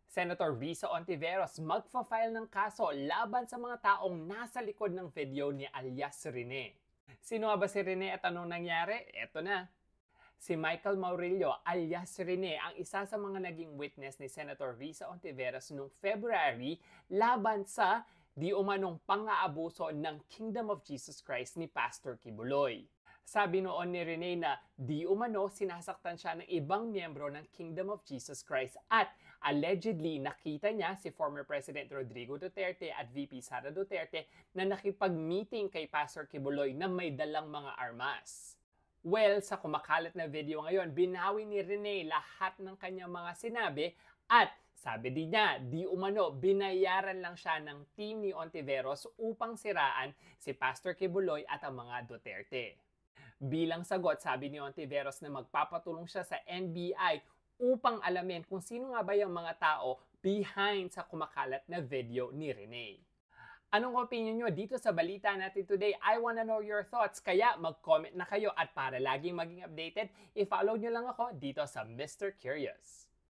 Senator Risa Ontiveros magfa-file ng kaso laban sa mga taong nasa likod ng video ni alias Rene. Sino nga ba si Rene at anong nangyari? Eto na. Si Michael Maurilio alias Rene ang isa sa mga naging witness ni Senator Risa Ontiveros noong February laban sa di umanong pang-aabuso ng Kingdom of Jesus Christ ni Pastor Kibuloy. Sabi noon ni Rene na di umano sinasaktan siya ng ibang miyembro ng Kingdom of Jesus Christ at allegedly nakita niya si former President Rodrigo Duterte at VP Sara Duterte na nakipag-meeting kay Pastor Kibuloy na may dalang mga armas. Well, sa kumakalat na video ngayon, binawi ni Rene lahat ng kanyang mga sinabi at sabi din niya, di umano, binayaran lang siya ng team ni Ontiveros upang siraan si Pastor Kibuloy at ang mga Duterte. Bilang sagot, sabi ni Ontiveros na magpapatulong siya sa NBI upang alamin kung sino nga ba yung mga tao behind sa kumakalat na video ni Rene. Anong opinion nyo dito sa balita natin today? I wanna know your thoughts, kaya mag-comment na kayo at para laging maging updated, i-follow nyo lang ako dito sa Mr. Curious.